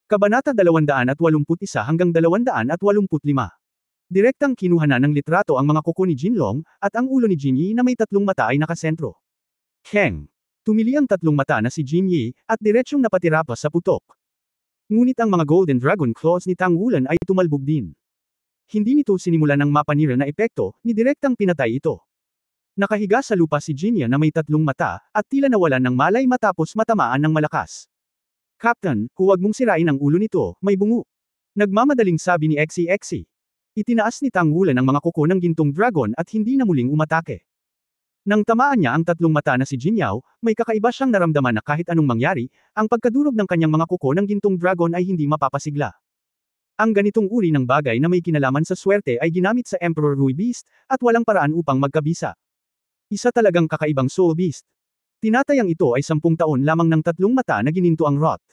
Kabanata 281 hanggang 285. Direktang kinuha na ng litrato ang mga kuko ni Jinlong, at ang ulo ni Jinyi na may tatlong mata ay nakasentro. Heng! Tumili ang tatlong mata na si Jinyi, at diretsyong napatira pa sa putok. Ngunit ang mga Golden Dragon Claws ni Tang Wulan ay tumalbog din. Hindi nito sinimulan ng mapanira na epekto, ni direktang pinatay ito. Nakahiga sa lupa si Jinya na may tatlong mata, at tila nawalan ng malay matapos matamaan ng malakas. Captain, huwag mong sirain ang ulo nito, may bungo. Nagmamadaling sabi ni Xie. Itinaas ni Tang Wulan ang mga kuko ng gintong dragon at hindi na muling umatake. Nang tamaan niya ang tatlong mata na si Jinyao, may kakaiba siyang naramdaman na kahit anong mangyari, ang pagkadurog ng kanyang mga kuko ng gintong dragon ay hindi mapapasigla. Ang ganitong uri ng bagay na may kinalaman sa swerte ay ginamit sa Emperor Rui Beast, at walang paraan upang magkabisa. Isa talagang kakaibang Soul Beast. Tinatayang ito ay 10 taon lamang ng tatlong mata na gininto ang rot.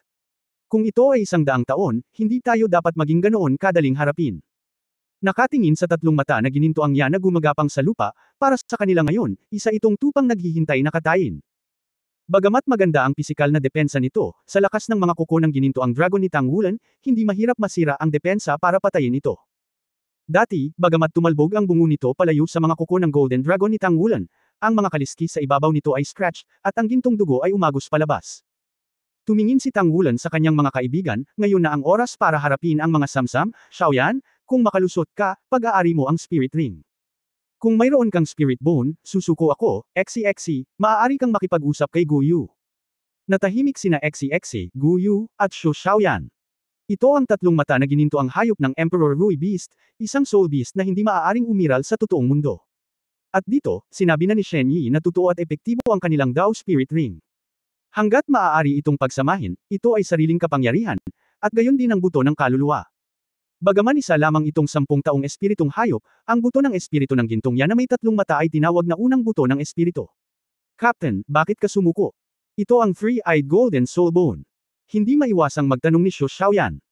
Kung ito ay 100 taon, hindi tayo dapat maging ganoon kadaling harapin. Nakatingin sa tatlong mata na gininto ang yan na gumagapang sa lupa, para sa kanila ngayon, isa itong tupang naghihintay na katayin. Bagamat maganda ang pisikal na depensa nito, sa lakas ng mga kuko ng gininto ang dragon ni Tang Wulan, hindi mahirap masira ang depensa para patayin ito. Dati, bagamat tumalbog ang bungo nito palayo sa mga kuko ng Golden Dragon ni Tang Wulan, ang mga kaliskis sa ibabaw nito ay scratch, at ang gintong dugo ay umagos palabas. Tumingin si Tang Wulan sa kanyang mga kaibigan, ngayon na ang oras para harapin ang mga samsam, Xiaoyan, kung makalusot ka, pag-aari mo ang Spirit Ring. Kung mayroon kang Spirit Bone, susuko ako, Xie, maaari kang makipag-usap kay Guyu. Natahimik sina Xie, Guyu, at Shu Xiaoyan. Ito ang tatlong mata na gininto ang hayop ng Emperor Rui Beast, isang Soul Beast na hindi maaaring umiral sa totoong mundo. At dito, sinabi na ni Shen Yi na totoo at epektibo ang kanilang Dao Spirit Ring. Hanggat maaari itong pagsamahin, ito ay sariling kapangyarihan, at gayon din ang buto ng kaluluwa. Bagaman isa lamang itong 10 taong espiritong hayop, ang buto ng espiritu ng gintong yan na may tatlong mata ay tinawag na unang buto ng espiritu. Captain, bakit ka sumuko? Ito ang Three-Eyed Golden Soul Bone. Hindi maiwasang magtanong ni Shu Xiaoyan.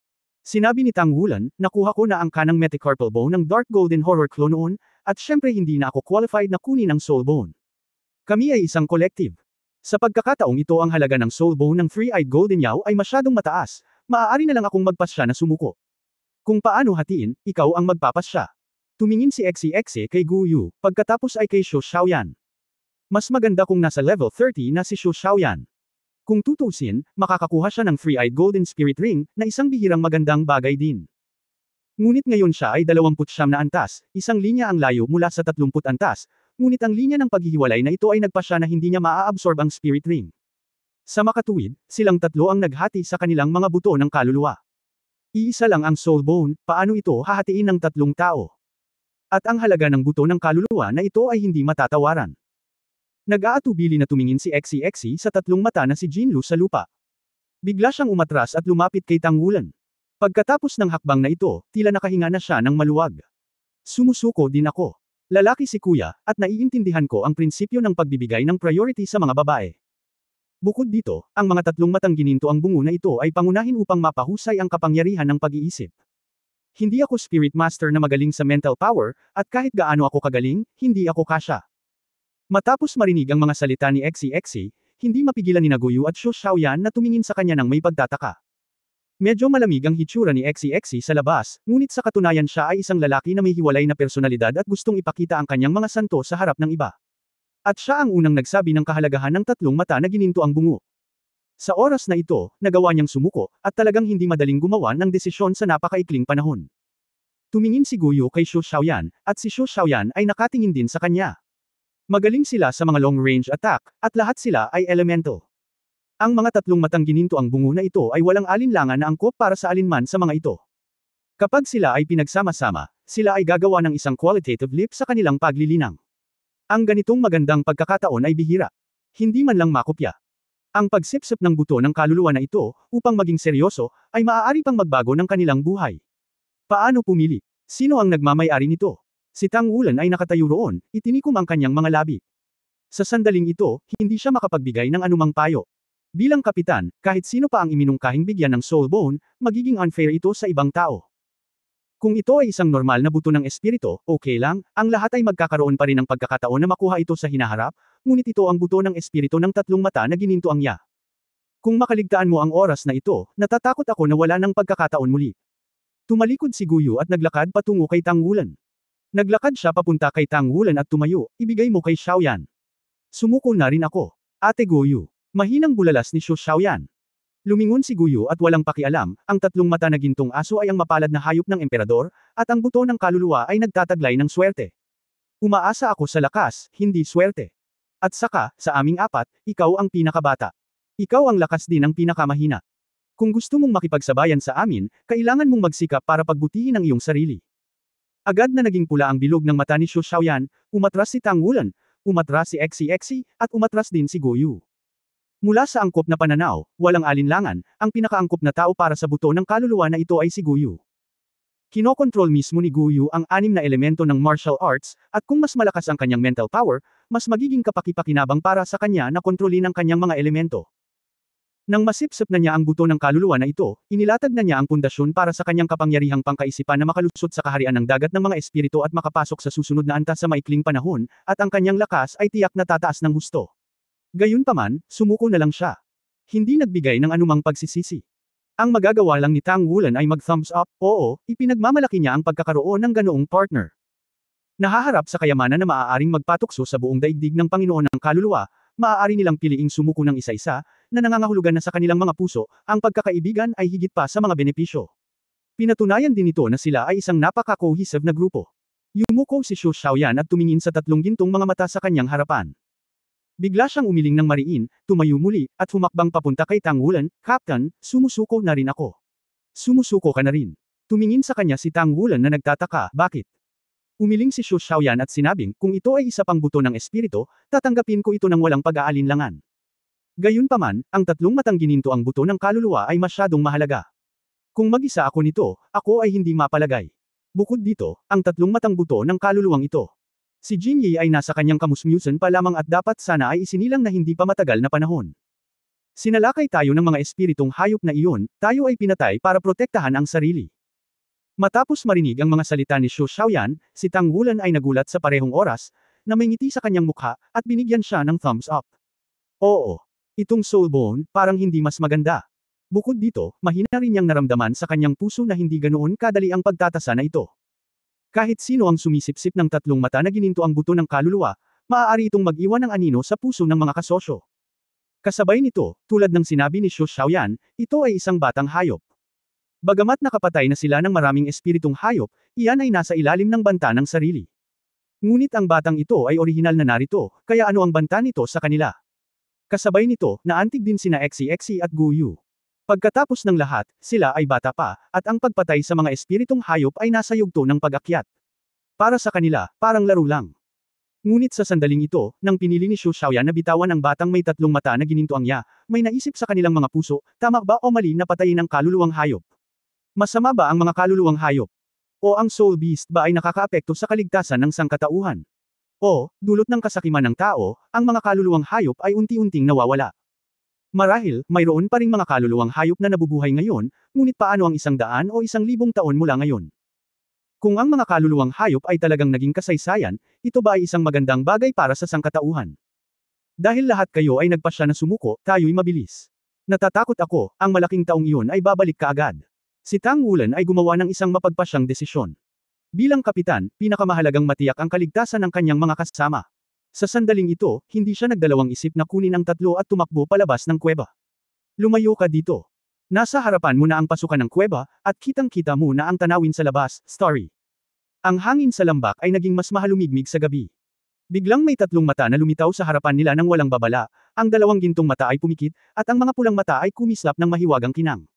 Sinabi ni Tang Wulan, nakuha ko na ang kanang metacarpal bone ng Dark Golden Horror Claw noon, at syempre hindi na ako qualified na kunin ang Soul Bone. Kami ay isang collective. Sa pagkakataong ito ang halaga ng Soul Bone ng Three-Eyed Golden Yao ay masyadong mataas, maaari na lang akong magpasya na sumuko. Kung paano hatiin, ikaw ang magpapasya. Tumingin si Xie kay Guyu, pagkatapos ay kay Shu Xiaoyan. Mas maganda kung nasa level 30 na si Shu Xiaoyan. Kung tutusin, makakakuha siya ng Three-Eyed Golden Spirit Ring, na isang bihirang magandang bagay din. Ngunit ngayon siya ay 29 na antas, isang linya ang layo mula sa 30 antas, ngunit ang linya ng paghihiwalay na ito ay nagpasya na hindi niya maa-absorb ang Spirit Ring. Sa makatuwid, silang tatlo ang naghati sa kanilang mga buto ng kaluluwa. Iisa lang ang Soul Bone, paano ito hahatiin ng tatlong tao? At ang halaga ng buto ng kaluluwa na ito ay hindi matatawaran. Nag-aatubili na tumingin si Xie sa tatlong mata na si Jinlu sa lupa. Bigla siyang umatras at lumapit kay Tang Wulan. Pagkatapos ng hakbang na ito, tila nakahinga na siya ng maluwag. Sumusuko din ako. Lalaki si kuya, at naiintindihan ko ang prinsipyo ng pagbibigay ng priority sa mga babae. Bukod dito, ang mga tatlong matang gininto ang bungo na ito ay pangunahin upang mapahusay ang kapangyarihan ng pag-iisip. Hindi ako Spirit Master na magaling sa mental power, at kahit gaano ako kagaling, hindi ako kasya. Matapos marinig ang mga salita ni Xie, hindi mapigilan ni Guyu at Shu Xiaoyan na tumingin sa kanya ng may pagtataka. Medyo malamig ang hitsura ni Xie sa labas, ngunit sa katunayan siya ay isang lalaki na may hiwalay na personalidad at gustong ipakita ang kanyang mga santo sa harap ng iba. At siya ang unang nagsabi ng kahalagahan ng tatlong mata na gininto ang bungo. Sa oras na ito, nagawa niyang sumuko, at talagang hindi madaling gumawa ng desisyon sa napakaikling panahon. Tumingin si Guyu kay Shu Xiaoyan, at si Shu Xiaoyan ay nakatingin din sa kanya. Magaling sila sa mga long-range attack, at lahat sila ay elemental. Ang mga tatlong matang gininto ang bungo na ito ay walang alinlangan na angkop para sa alinman sa mga ito. Kapag sila ay pinagsama-sama, sila ay gagawa ng isang qualitative leap sa kanilang paglilinang. Ang ganitong magandang pagkakataon ay bihira. Hindi man lang makopya. Ang pagsipsip ng buto ng kaluluwa na ito, upang maging seryoso, ay maaari pang magbago ng kanilang buhay. Paano pumili? Sino ang nagmamay-ari nito? Si Tang Wulan ay nakatayo roon, itinikom ang kanyang mga labi. Sa sandaling ito, hindi siya makapagbigay ng anumang payo. Bilang kapitan, kahit sino pa ang iminungkahing bigyan ng Soul Bone, magiging unfair ito sa ibang tao. Kung ito ay isang normal na buto ng espiritu, okay lang, ang lahat ay magkakaroon pa rin ng pagkakataon na makuha ito sa hinaharap, ngunit ito ang buto ng espiritu ng tatlong mata na gininto ang ya. Kung makaligtaan mo ang oras na ito, natatakot ako na wala ng pagkakataon muli. Tumalikod si Guyu at naglakad patungo kay Tang Wulan. Naglakad siya papunta kay Tang Wulan at tumayo, ibigay mo kay Xiaoyan. Sumuko na rin ako. Ate Guyu. Mahinang bulalas ni Shu Xiaoyan. Lumingon si Guyu at walang pakialam, ang tatlong mata na gintong aso ay ang mapalad na hayop ng emperador, at ang buto ng kaluluwa ay nagtataglay ng swerte. Umaasa ako sa lakas, hindi swerte. At saka, sa aming apat, ikaw ang pinakabata. Ikaw ang lakas din ang pinakamahina. Kung gusto mong makipagsabayan sa amin, kailangan mong magsikap para pagbutihin ang iyong sarili. Agad na naging pula ang bilog ng mata ni Shu Xiaoyan, umatras si Tang Wulan, umatras si Xi, at umatras din si Guyu. Mula sa angkop na pananaw, walang alinlangan, ang pinakaangkop na tao para sa buto ng kaluluwa na ito ay si Guyu. Kinokontrol mismo ni Guyu ang 6 na elemento ng martial arts, at kung mas malakas ang kanyang mental power, mas magiging kapaki-pakinabang para sa kanya na kontrolin ang kanyang mga elemento. Nang masipsip na niya ang buto ng kaluluwa na ito, inilatag na niya ang pundasyon para sa kanyang kapangyarihang pangkaisipan na makalusot sa kaharian ng dagat ng mga espiritu at makapasok sa susunod na antas sa maikling panahon, at ang kanyang lakas ay tiyak na tataas ng husto. Gayunpaman, sumuko na lang siya. Hindi nagbigay ng anumang pagsisisi. Ang magagawa lang ni Tang Wulan ay mag-thumbs up, oo, ipinagmamalaki niya ang pagkakaroon ng ganoong partner. Nahaharap sa kayamanan na maaaring magpatukso sa buong daigdig ng Panginoon ng kaluluwa, maaari nilang piliing sumuko ng isa-isa, na nangangahulugan na sa kanilang mga puso, ang pagkakaibigan ay higit pa sa mga benepisyo. Pinatunayan din ito na sila ay isang napaka-cohesive na grupo. Yumuko si Shu Xiaoyan at tumingin sa tatlong gintong mga mata sa kanyang harapan. Bigla siyang umiling ng mariin, tumayo muli, at humakbang papunta kay Tang Wulan, Captain, sumusuko na rin ako. Sumusuko ka na rin. Tumingin sa kanya si Tang Wulan na nagtataka, bakit? Umiling si Shu Xiaoyan at sinabing, kung ito ay isa pang buto ng espiritu, tatanggapin ko ito ng walang pag-aalinlangan. Gayunpaman, ang tatlong matang gininto ang buto ng kaluluwa ay masyadong mahalaga. Kung mag-isa ako nito, ako ay hindi mapalagay. Bukod dito, ang tatlong matang buto ng kaluluwang ito. Si Jinyi ay nasa kanyang kamusmusan pa lamang at dapat sana ay isinilang na hindi pa matagal na panahon. Sinalakay tayo ng mga espiritong hayop na iyon, tayo ay pinatay para protektahan ang sarili. Matapos marinig ang mga salita ni Shu Xiaoyan, si Tang Wulan ay nagulat sa parehong oras, na may ngiti sa kanyang mukha, at binigyan siya ng thumbs up. Oo. Itong soulbone, parang hindi mas maganda. Bukod dito, mahina rin niyang naramdaman sa kanyang puso na hindi ganoon kadali ang pagtatasa na ito. Kahit sino ang sumisipsip ng tatlong mata na gininto ang buto ng kaluluwa, maaari itong mag-iwan ng anino sa puso ng mga kasosyo. Kasabay nito, tulad ng sinabi ni Shu Xiaoyan, ito ay isang batang hayop. Bagamat nakapatay na sila ng maraming espiritong hayop, iyan ay nasa ilalim ng banta ng sarili. Ngunit ang batang ito ay orihinal na narito, kaya ano ang banta nito sa kanila? Kasabay nito, naantig din sina Xi at Guyu. Pagkatapos ng lahat, sila ay bata pa, at ang pagpatay sa mga espiritong hayop ay nasa yugto ng pag-akyat. Para sa kanila, parang laro lang. Ngunit sa sandaling ito, nang pinili ni Shu Xiaoyan na bitawan ang batang may tatlong mata na ginintuang niya, may naisip sa kanilang mga puso, tama ba o mali na patayin ang kaluluwang hayop? Masama ba ang mga kaluluwang hayop? O ang soul beast ba ay nakakaapekto sa kaligtasan ng sangkatauhan? O, dulot ng kasakiman ng tao, ang mga kaluluwang hayop ay unti-unting nawawala. Marahil, mayroon pa ring mga kaluluwang hayop na nabubuhay ngayon, ngunit paano ang 100 o 1,000 taon mula ngayon? Kung ang mga kaluluwang hayop ay talagang naging kasaysayan, ito ba ay isang magandang bagay para sa sangkatauhan? Dahil lahat kayo ay nagpasya na sumuko, tayo'y mabilis. Natatakot ako, ang malaking taong iyon ay babalik kaagad. Si Tang Wulan ay gumawa ng isang mapagpasyang desisyon. Bilang kapitan, pinakamahalagang matiyak ang kaligtasan ng kanyang mga kasama. Sa sandaling ito, hindi siya nagdalawang isip na kunin ang tatlo at tumakbo palabas ng kuweba. Lumayo ka dito. Nasa harapan mo na ang pasukan ng kuweba, at kitang-kita mo na ang tanawin sa labas, Starry. Ang hangin sa lambak ay naging mas mahalumigmig sa gabi. Biglang may tatlong mata na lumitaw sa harapan nila nang walang babala, ang dalawang gintong mata ay pumikit, at ang mga pulang mata ay kumislap ng mahiwagang kinang.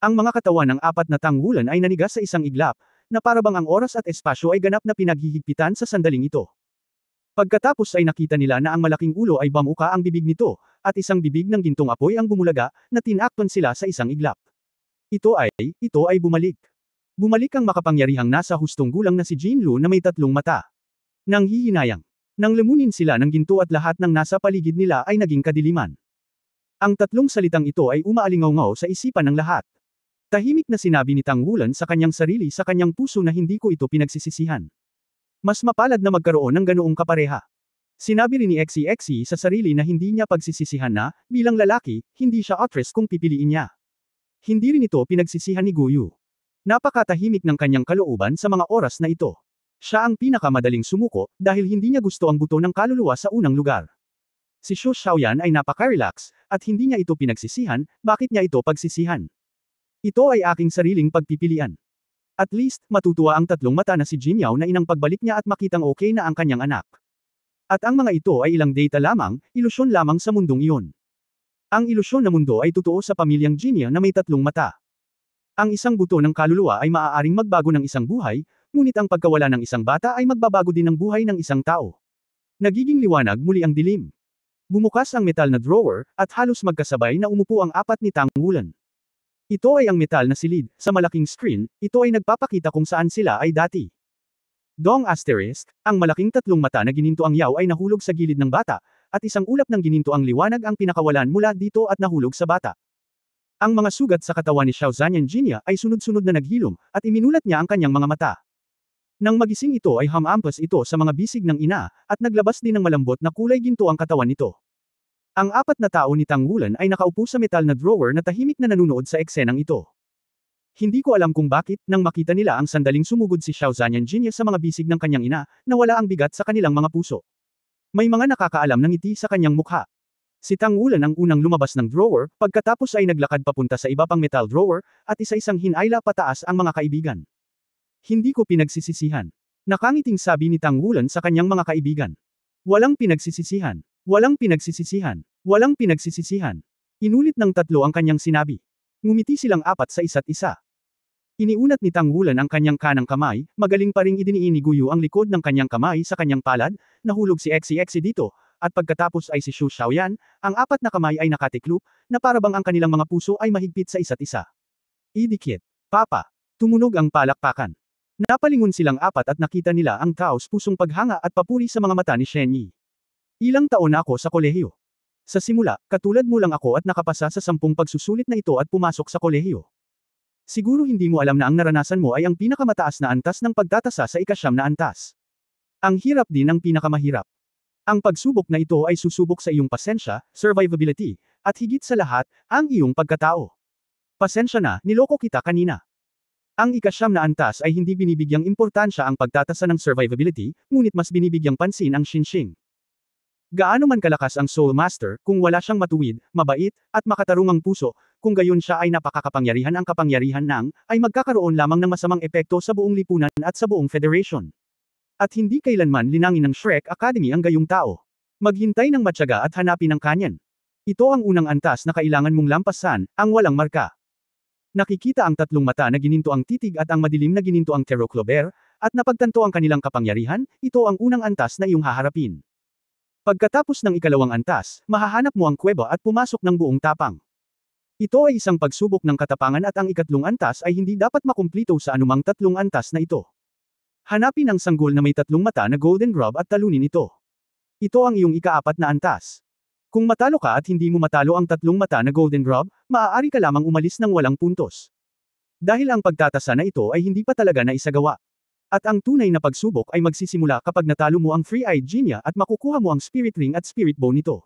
Ang mga katawan ng apat na Tang Wulan ay nanigas sa isang iglap, na parabang ang oras at espasyo ay ganap na pinaghihigpitan sa sandaling ito. Pagkatapos ay nakita nila na ang malaking ulo ay bamuka ang bibig nito, at isang bibig ng gintong apoy ang bumulaga, na tinakpan sila sa isang iglap. Ito ay bumalik. Bumalik ang makapangyarihang nasa hustong gulang na si Jinlu na may tatlong mata. Nang hihinayang. Nang lamunin sila ng ginto at lahat ng nasa paligid nila ay naging kadiliman. Ang tatlong salitang ito ay umaalingaw-ngaw sa isipan ng lahat. Tahimik na sinabi ni Tang Wulan sa kanyang sarili sa kanyang puso na hindi ko ito pinagsisisihan. Mas mapalad na magkaroon ng ganoong kapareha. Sinabi rin ni XCXC sa sarili na hindi niya pagsisisihan na, bilang lalaki, hindi siya actress kung pipiliin niya. Hindi rin ito pinagsisihan ni Guyu. Napakatahimik ng kanyang kalooban sa mga oras na ito. Siya ang pinakamadaling sumuko, dahil hindi niya gusto ang buto ng kaluluwa sa unang lugar. Si Xu Xiaoyan ay napaka-relax, at hindi niya ito pinagsisihan, bakit niya ito pagsisihan? Ito ay aking sariling pagpipilian. At least, matutuwa ang tatlong mata na si Jin Yao na inang pagbalik niya at makitang okay na ang kanyang anak. At ang mga ito ay ilang data lamang, ilusyon lamang sa mundong iyon. Ang ilusyon na mundo ay totoo sa pamilyang Jinya na may tatlong mata. Ang isang buto ng kaluluwa ay maaaring magbago ng isang buhay, ngunit ang pagkawala ng isang bata ay magbabago din ng buhay ng isang tao. Nagiging liwanag muli ang dilim. Bumukas ang metal na drawer, at halos magkasabay na umupo ang apat ni Tang Wulan. Ito ay ang metal na silid, sa malaking screen, ito ay nagpapakita kung saan sila ay dati. Dong asterisk, ang malaking tatlong mata na gininto ang yaw ay nahulog sa gilid ng bata, at isang ulap ng gininto ang liwanag ang pinakawalan mula dito at nahulog sa bata. Ang mga sugat sa katawan ni Xiao Zhanyan Jinya ay sunod-sunod na naghilom, at iminulat niya ang kanyang mga mata. Nang magising ito ay hamampas ito sa mga bisig ng ina, at naglabas din ng malambot na kulay ginto ang katawan nito. Ang apat na tao ni Tang Wulan ay nakaupo sa metal na drawer na tahimik na nanunood sa eksenang ito. Hindi ko alam kung bakit, nang makita nila ang sandaling sumugod si Xiao Zhanyan Jinya sa mga bisig ng kanyang ina, nawala ang bigat sa kanilang mga puso. May mga nakakaalam ng ngiti sa kanyang mukha. Si Tang Wulan ang unang lumabas ng drawer, pagkatapos ay naglakad papunta sa iba pang metal drawer, at isa-isang hinayla pataas ang mga kaibigan. Hindi ko pinagsisisihan. Nakangiting sabi ni Tang Wulan sa kanyang mga kaibigan. Walang pinagsisisihan. Walang pinagsisisihan. Walang pinagsisisihan. Inulit ng tatlo ang kanyang sinabi. Ngumiti silang apat sa isa't isa. Iniunat ni Tang Wulan ang kanyang kanang kamay, magaling pa ring idiniin ni Guyu ang likod ng kanyang kamay sa kanyang palad, nahulog si XCXC dito, at pagkatapos ay si Xu Xiaoyan, ang apat na kamay ay nakatiklop, na parabang ang kanilang mga puso ay mahigpit sa isa't isa. Idikit. Papa. Tumunog ang palakpakan. Napalingon silang apat at nakita nila ang taos pusong paghanga at papuri sa mga mata ni Shen Yi. Ilang taon na ako sa kolehiyo. Sa simula, katulad mo lang ako at nakapasa sa 10 pagsusulit na ito at pumasok sa kolehiyo. Siguro hindi mo alam na ang naranasan mo ay ang pinakamataas na antas ng pagtatasa sa ika-9 na antas. Ang hirap din ang pinakamahirap. Ang pagsubok na ito ay susubok sa iyong pasensya, survivability, at higit sa lahat, ang iyong pagkatao. Pasensya na, niloko kita kanina. Ang ika-9 na antas ay hindi binibigyang importansya ang pagtatasa ng survivability, ngunit mas binibigyang pansin ang Xinxing. Gaano man kalakas ang Soul Master, kung wala siyang matuwid, mabait, at makatarungang puso, kung gayon siya ay napakakapangyarihan ang kapangyarihan ng, ay magkakaroon lamang ng masamang epekto sa buong lipunan at sa buong federation. At hindi kailanman linangin ng Shrek Academy ang gayong tao. Maghintay ng matyaga at hanapin ang kanyan. Ito ang unang antas na kailangan mong lampasan, ang walang marka. Nakikita ang tatlong mata na gininto ang titig at ang madilim na gininto ang Teroclober, at napagtanto ang kanilang kapangyarihan, ito ang unang antas na iyong haharapin. Pagkatapos ng ikalawang antas, mahahanap mo ang kuweba at pumasok ng buong tapang. Ito ay isang pagsubok ng katapangan at ang ikatlong antas ay hindi dapat makumplito sa anumang tatlong antas na ito. Hanapin ang sanggol na may tatlong mata na Golden Grub at talunin ito. Ito ang iyong ika-4 na antas. Kung matalo ka at hindi mo matalo ang tatlong mata na Golden Grub, maaari ka lamang umalis ng walang puntos. Dahil ang pagtatasa na ito ay hindi pa talaga naisagawa. At ang tunay na pagsubok ay magsisimula kapag natalo mo ang Three-Eyed Jinya at makukuha mo ang Spirit Ring at Spirit Bone nito.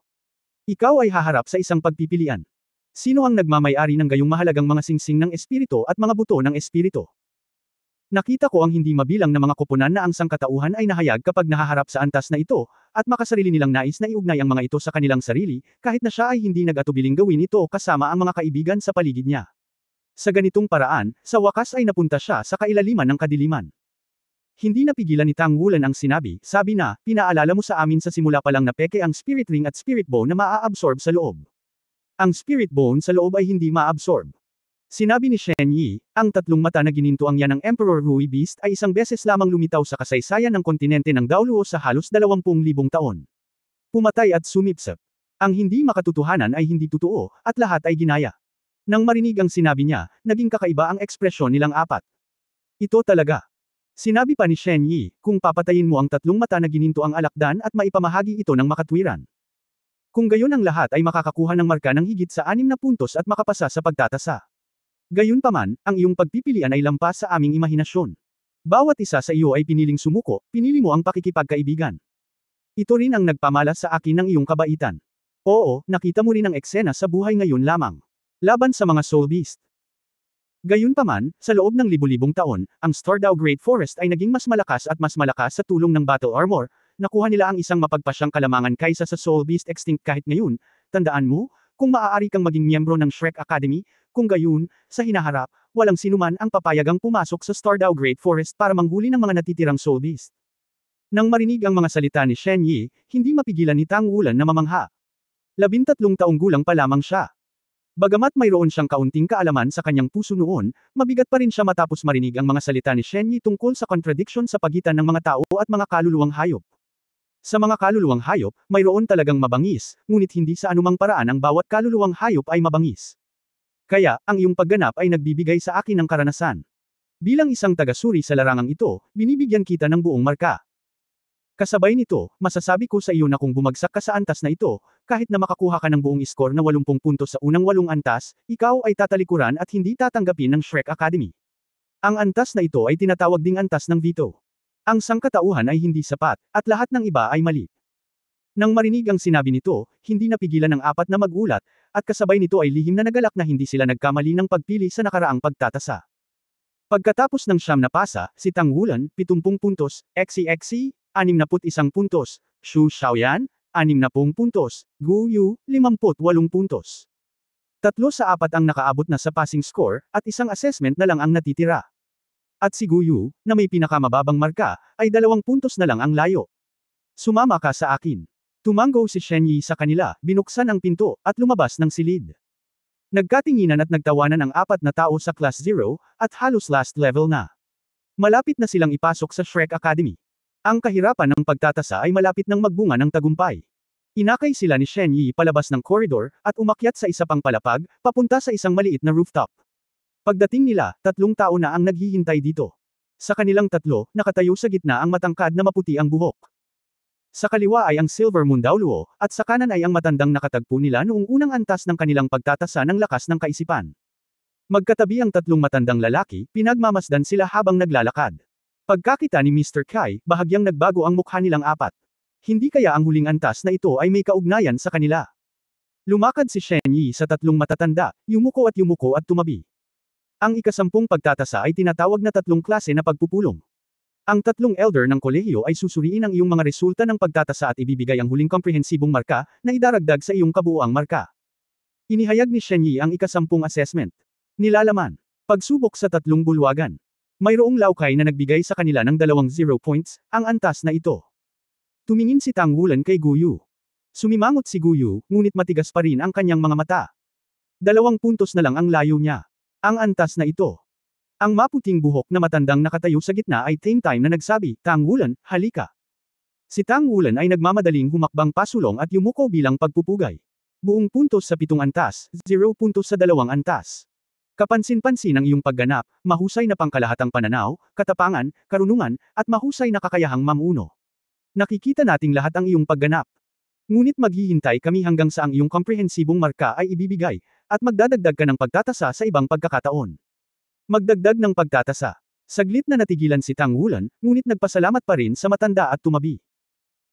Ikaw ay haharap sa isang pagpipilian. Sino ang nagmamay-ari ng gayong mahalagang mga singsing ng espiritu at mga buto ng espiritu? Nakita ko ang hindi mabilang na mga koponan na ang sangkatauhan ay nahayag kapag nahaharap sa antas na ito, at makasarili nilang nais na iugnay ang mga ito sa kanilang sarili, kahit na siya ay hindi nag-atubiling gawin ito kasama ang mga kaibigan sa paligid niya. Sa ganitong paraan, sa wakas ay napunta siya sa kailaliman ng kadiliman. Hindi napigilan ni Tang Wulan ang sinabi, sabi na, pinaalala mo sa amin sa simula pa lang na peke ang Spirit Ring at Spirit Bone na maa-absorb sa loob. Ang Spirit Bone sa loob ay hindi maa-absorb. Sinabi ni Shen Yi, ang tatlong mata na gininto ang yan ng Emperor Rui Beast ay isang beses lamang lumitaw sa kasaysayan ng kontinente ng Daoluo sa halos 20,000 taon. Pumatay at sumipsip. Ang hindi makatotohanan ay hindi totoo, at lahat ay ginaya. Nang marinig ang sinabi niya, naging kakaiba ang ekspresyon nilang apat. Ito talaga. Sinabi pa ni Shen Yi, kung papatayin mo ang tatlong mata na gininto ang alakdan at maipamahagi ito ng makatwiran. Kung gayon ang lahat ay makakakuha ng marka ng higit sa 6 na puntos at makapasa sa pagtatasa. Gayunpaman, ang iyong pagpipilian ay lampas sa aming imahinasyon. Bawat isa sa iyo ay piniling sumuko, pinili mo ang pakikipagkaibigan. Ito rin ang nagpamalas sa akin ng iyong kabaitan. Oo, nakita mo rin ang eksena sa buhay ngayon lamang. Laban sa mga Soul Beast. Gayunpaman, sa loob ng libu-libong taon, ang Stardew Great Forest ay naging mas malakas at mas malakas sa tulong ng Battle Armor, nakuha nila ang isang mapagpasyang kalamangan kaysa sa Soul Beast Extinct kahit ngayon, tandaan mo, kung maaari kang maging miyembro ng Shrek Academy, kung gayon, sa hinaharap, walang sinuman ang papayagang pumasok sa Stardew Great Forest para manghuli ng mga natitirang Soul Beast. Nang marinig ang mga salita ni Shen Yi, hindi mapigilan ni Tang Wulan na mamangha. 13 taong gulang pa lamang siya. Bagamat mayroon siyang kaunting kaalaman sa kanyang puso noon, mabigat pa rin siya matapos marinig ang mga salita ni Shen Yi tungkol sa contradiction sa pagitan ng mga tao at mga kaluluwang hayop. Sa mga kaluluwang hayop, mayroon talagang mabangis, ngunit hindi sa anumang paraan ang bawat kaluluwang hayop ay mabangis. Kaya, ang iyong pagganap ay nagbibigay sa akin ng karanasan. Bilang isang taga-suri sa larangang ito, binibigyan kita ng buong marka. Kasabay nito, masasabi ko sa iyo na kung bumagsak ka sa antas na ito, kahit na makakuha ka ng buong score na 80 puntos sa unang 8 antas, ikaw ay tatalikuran at hindi tatanggapin ng Shrek Academy. Ang antas na ito ay tinatawag ding antas ng veto. Ang sangkatauhan ay hindi sapat, at lahat ng iba ay mali. Nang marinig ang sinabi nito, hindi napigilan ng apat na magulat, at kasabay nito ay lihim na nagalak na hindi sila nagkamali ng pagpili sa nakaraang pagtatasa. Pagkatapos ng siyam na pasa, si Tang Wulan, 70 puntos, XCXC, 61 puntos, Xu Xiaoyan, 60 puntos, Gu Yu, 58 puntos. 3 sa 4 ang nakaabot na sa passing score, at isang assessment na lang ang natitira. At si Gu Yu, na may pinakamababang marka, ay 2 puntos na lang ang layo. Sumama ka sa akin. Tumango si Shen Yi sa kanila, binuksan ang pinto, at lumabas ng silid. Nagkatinginan at nagtawanan ang 4 na tao sa Class 0, at halos last level na. Malapit na silang ipasok sa Shrek Academy. Ang kahirapan ng pagtatasa ay malapit ng magbunga ng tagumpay. Inakay sila ni Shen Yi palabas ng koridor, at umakyat sa isa pang palapag, papunta sa isang maliit na rooftop. Pagdating nila, 3 tao na ang naghihintay dito. Sa kanilang 3, nakatayo sa gitna ang matangkad na maputi ang buhok. Sa kaliwa ay ang Silver Moon Daoluo, at sa kanan ay ang matandang nakatagpo nila noong unang antas ng kanilang pagtatasa ng lakas ng kaisipan. Magkatabi ang 3 matandang lalaki, pinagmamasdan sila habang naglalakad. Pagkakita ni Mr. Kai, bahagyang nagbago ang mukha nilang 4. Hindi kaya ang huling antas na ito ay may kaugnayan sa kanila. Lumakad si Shen Yi sa 3 matatanda, yumuko at tumabi. Ang ika-10 pagtatasa ay tinatawag na 3 klase na pagpupulong. Ang 3 elder ng kolehiyo ay susuriin ang iyong mga resulta ng pagtatasa at ibibigay ang huling komprehensibong marka, na idaragdag sa iyong kabuuang marka. Inihayag ni Shen Yi ang ika-10 assessment. Nilalaman. Pagsubok sa 3 bulwagan. Mayroong laukay na nagbigay sa kanila ng 2 0 points, ang antas na ito. Tumingin si Tang Wulan kay Gu Yu. Sumimangot si Gu Yu, ngunit matigas pa rin ang kanyang mga mata. 2 puntos na lang ang layo niya. Ang antas na ito. Ang maputing buhok na matandang nakatayo sa gitna ay same time na nagsabi, Tang Wulan, halika. Si Tang Wulan ay nagmamadaling humakbang pasulong at yumuko bilang pagpupugay. Buong puntos sa 7 antas, 0 puntos sa 2 antas. Kapansin-pansin ang iyong pagganap, mahusay na pangkalahatang pananaw, katapangan, karunungan, at mahusay na kakayahang mamuno. Nakikita nating lahat ang iyong pagganap. Ngunit maghihintay kami hanggang sa ang iyong komprehensibong marka ay ibibigay, at magdadagdag ka ng pagtatasa sa ibang pagkakataon. Magdagdag ng pagtatasa. Saglit na natigilan si Tang Wulan, ngunit nagpasalamat pa rin sa matanda at tumabi.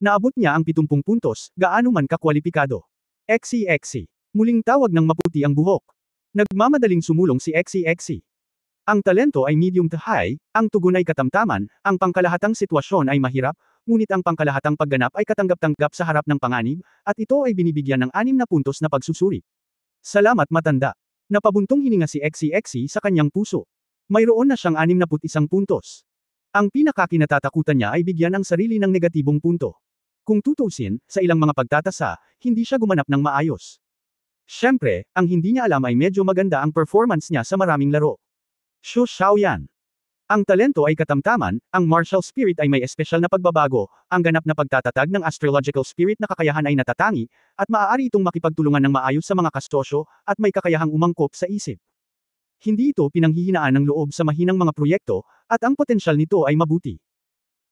Naabot niya ang 70 puntos, gaano man kakwalipikado. XCXC. Muling tawag ng maputi ang buhok. Nagmamadaling sumulong si XCXC. Ang talento ay medium to high, ang tugon ay katamtaman, ang pangkalahatang sitwasyon ay mahirap, ngunit ang pangkalahatang pagganap ay katanggap-tanggap sa harap ng panganib, at ito ay binibigyan ng 6 na puntos na pagsusuri. Salamat matanda. Napabuntong hininga si XCXC sa kanyang puso. Mayroon na siyang 61 puntos. Ang pinakakinatatakutan niya ay bigyan ang sarili ng negatibong punto. Kung tutuusin, sa ilang mga pagtatasa, hindi siya gumanap ng maayos. Siyempre, ang hindi niya alam ay medyo maganda ang performance niya sa maraming laro. Xu Xiaoyan. Ang talento ay katamtaman, ang martial spirit ay may espesyal na pagbabago, ang ganap na pagtatatag ng astrological spirit na kakayahan ay natatangi, at maaari itong makipagtulungan ng maayos sa mga kastosyo, at may kakayahang umangkop sa isip. Hindi ito pinanghihinaan ng loob sa mahinang mga proyekto, at ang potensyal nito ay mabuti.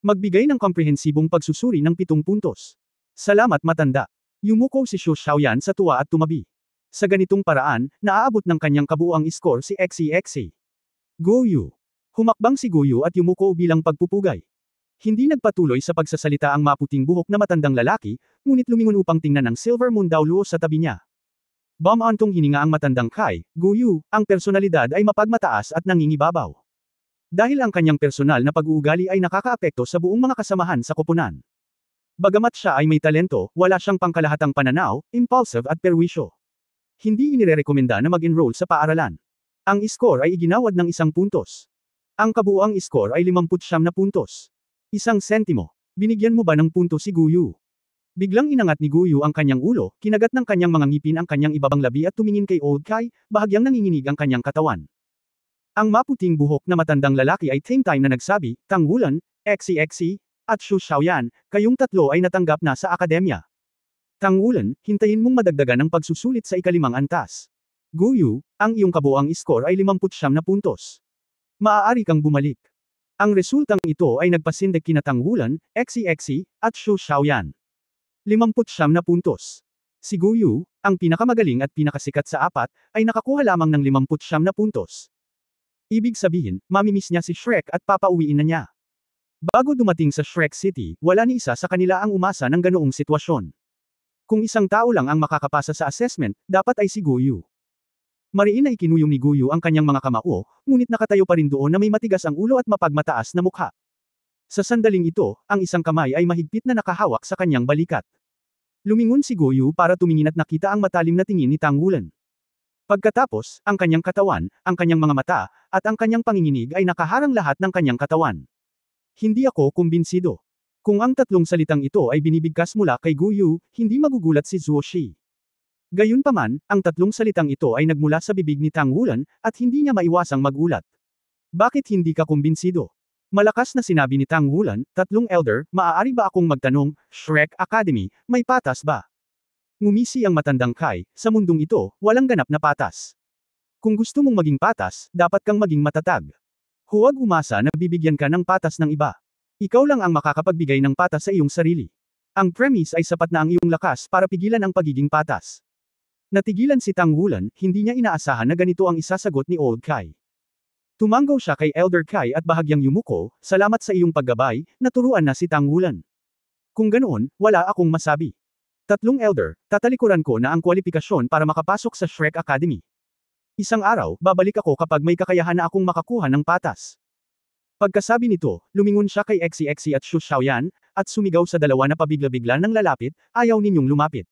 Magbigay ng komprehensibong pagsusuri ng 7 puntos. Salamat matanda. Yumuko si Xu Xiaoyan sa tuwa at tumabi. Sa ganitong paraan, naaabot ng kanyang kabuuang score si XCXC. Gu Yu. Humakbang si Gu Yu at yumuko bilang pagpupugay. Hindi nagpatuloy sa pagsasalita ang maputing buhok na matandang lalaki, ngunit lumingon upang tingnan ang Silver Moon Dao Luo sa tabi niya. Bumantong hininga ang matandang Kai, Guyu, ang personalidad ay mapagmataas at nangingibabaw. Dahil ang kanyang personal na pag-uugali ay nakakaapekto sa buong mga kasamahan sa koponan. Bagamat siya ay may talento, wala siyang pangkalahatang pananaw, impulsive at perwisyo. Hindi inirerekomenda na mag-enroll sa paaralan. Ang score ay iginawad ng 1 puntos. Ang kabuuang score ay 59 na puntos. 1 sentimo. Binigyan mo ba ng punto si Guyu? Biglang inangat ni Guyu ang kanyang ulo, kinagat ng kanyang mga ngipin ang kanyang ibabang labi at tumingin kay Old Kai, bahagyang nanginginig ang kanyang katawan. Ang maputing buhok na matandang lalaki ay same time na nagsabi, Tangwulan, Eksi, at Shu Xiaoyan, kayong tatlo ay natanggap na sa akademya. Tangwulan, hintayin mong madagdagan ang pagsusulit sa ikalimang antas. Guyu, ang iyong kabuuang score ay 59 na puntos. Maaari kang bumalik. Ang resultang ito ay nagpasindak kina Tangwulan, Eksi, at Shu Xiaoyan. 59 na puntos. Si Guyu, ang pinakamagaling at pinakasikat sa apat, ay nakakuha lamang ng 59 na puntos. Ibig sabihin, mamimiss niya si Shrek at papauwiin na niya. Bago dumating sa Shrek City, wala ni isa sa kanila ang umasa ng ganoong sitwasyon. Kung isang tao lang ang makakapasa sa assessment, dapat ay si Guyu. Mariin na ikinuyong ni Guyu ang kanyang mga kamao, ngunit nakatayo pa rin doon na may matigas ang ulo at mapagmataas na mukha. Sa sandaling ito, ang isang kamay ay mahigpit na nakahawak sa kanyang balikat. Lumingon si Guyu para tumingin at nakita ang matalim na tingin ni Tangwulan. Pagkatapos, ang kanyang katawan, ang kanyang mga mata, at ang kanyang panginginig ay nakaharang lahat ng kanyang katawan. Hindi ako kumbinsido. Kung ang tatlong salitang ito ay binibigkas mula kay Guyu, hindi magugulat si Zuo Shi. Gayunpaman, ang tatlong salitang ito ay nagmula sa bibig ni Tangwulan, at hindi niya maiwasang magulat. Bakit hindi ka kumbinsido? Malakas na sinabi ni Tangwulan, tatlong elder, maaari ba akong magtanong, Shrek Academy, may patas ba? Ngumisi ang matandang Kai, sa mundong ito, walang ganap na patas. Kung gusto mong maging patas, dapat kang maging matatag. Huwag umasa na bibigyan ka ng patas ng iba. Ikaw lang ang makakapagbigay ng patas sa iyong sarili. Ang premise ay sapat na ang iyong lakas para pigilan ang pagiging patas. Natigilan si Tangwulan, hindi niya inaasahan na ganito ang isasagot ni Old Kai. Tumanggaw siya kay Elder Kai at bahagyang yumuko, salamat sa iyong paggabay, naturuan na si Tangwulan. Kung ganoon, wala akong masabi. Tatlong elder, tatalikuran ko na ang kwalifikasyon para makapasok sa Shrek Academy. Isang araw, babalik ako kapag may kakayahan na akong makakuha ng patas. Pagkasabi nito, lumingon siya kay Eksi at Shu Xiaoyan, at sumigaw sa dalawa na pabigla-bigla ng lalapit, ayaw ninyong lumapit.